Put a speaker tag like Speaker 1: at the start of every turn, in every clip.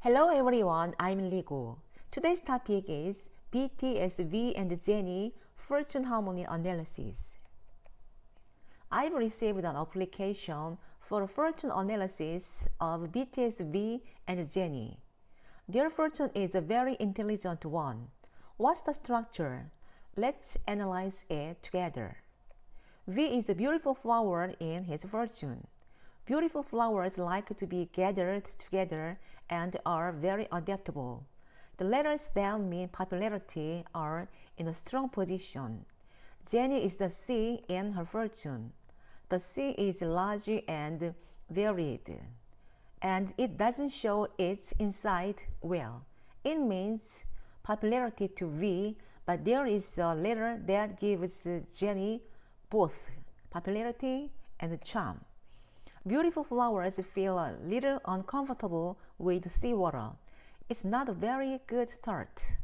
Speaker 1: Hello everyone, I'm Ligo. Today's topic is BTS V and Jennie Fortune Harmony Analysis. I've received an application for a fortune analysis of BTS V and Jennie. Their fortune is a very intelligent one. What's the structure? Let's analyze it together. V is a beautiful flower in his fortune. Beautiful flowers like to be gathered together and are very adaptable. The letters that mean popularity are in a strong position. Jennie is the C in her fortune. The C is large and varied, and it doesn't show its inside well. It means popularity to V, but there is a letter that gives Jennie both popularity and charm. Beautiful flowers feel a little uncomfortable with seawater. It's not a very good start.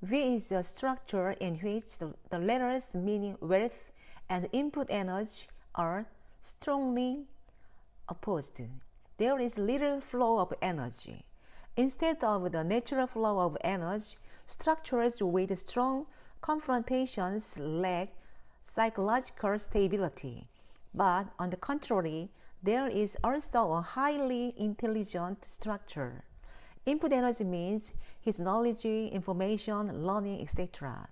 Speaker 1: V is a structure in which the letters meaning wealth and input energy are strongly opposed. There is little flow of energy. Instead of the natural flow of energy, structures with strong confrontations lack psychological stability. But on the contrary, there is also a highly intelligent structure. Input energy means his knowledge, information, learning, etc.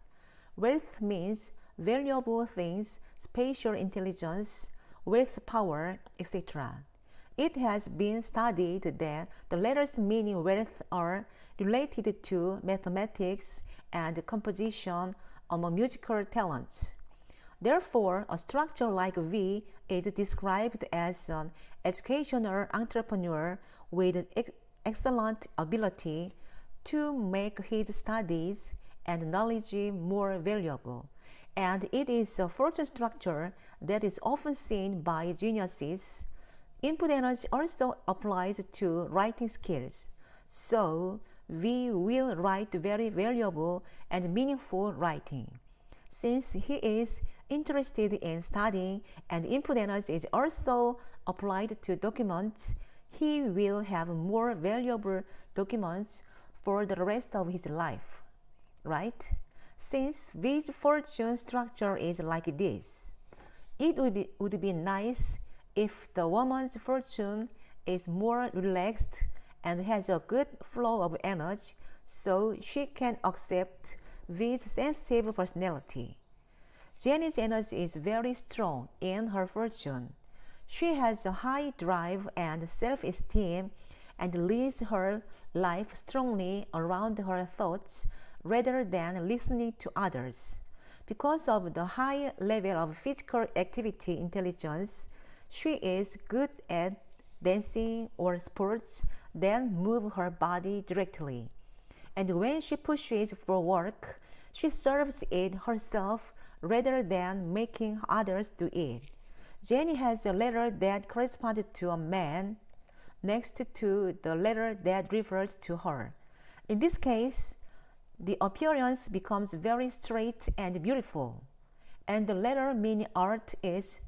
Speaker 1: Wealth means valuable things, spatial intelligence, wealth power, etc. It has been studied that the letters meaning wealth are related to mathematics and composition among musical talents. Therefore, a structure like V is described as an educational entrepreneur with excellent ability to make his studies and knowledge more valuable. And it is a fortune structure that is often seen by geniuses. Input energy also applies to writing skills. So, V will write very valuable and meaningful writing. Since he is interested in studying and input energy is also applied to documents, he will have more valuable documents for the rest of his life, right? Since V's fortune structure is like this, it would be nice if the woman's fortune is more relaxed and has a good flow of energy so she can accept V's sensitive personality. Jennie's energy is very strong in her fortune. She has a high drive and self-esteem and leads her life strongly around her thoughts rather than listening to others. Because of the high level of physical activity intelligence, she is good at dancing or sports that move her body directly. And when she pushes for work, she serves it herself rather than making others do it. Jennie has a letter that corresponds to a man next to the letter that refers to her. In this case, the appearance becomes very straight and beautiful, and the letter meaning art is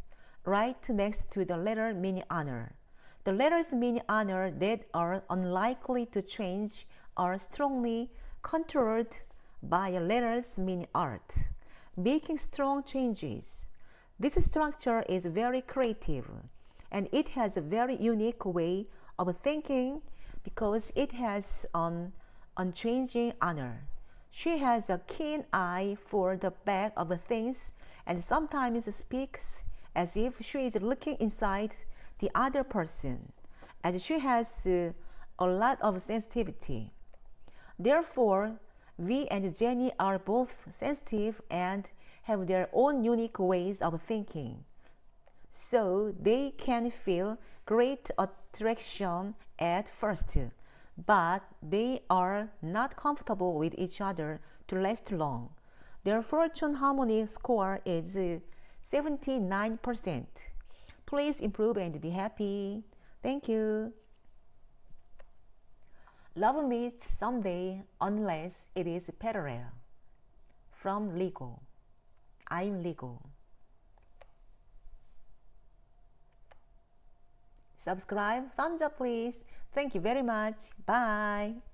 Speaker 1: right next to the letter meaning honor. The letters meaning honor that are unlikely to change are strongly controlled by letters meaning art, making strong changes. This structure is very creative, and it has a very unique way of thinking because it has an unchanging honor. She has a keen eye for the back of things and sometimes speaks as if she is looking inside the other person, as she has a lot of sensitivity. Therefore, V and Jennie are both sensitive and have their own unique ways of thinking. So they can feel great attraction at first, but they are not comfortable with each other to last long. Their fortune harmony score is 79%. Please improve and be happy. Thank you. Love meets someday unless it is parallel. From Ligo. I'm Ligo. subscribe, thumbs up please. Thank you very much. Bye.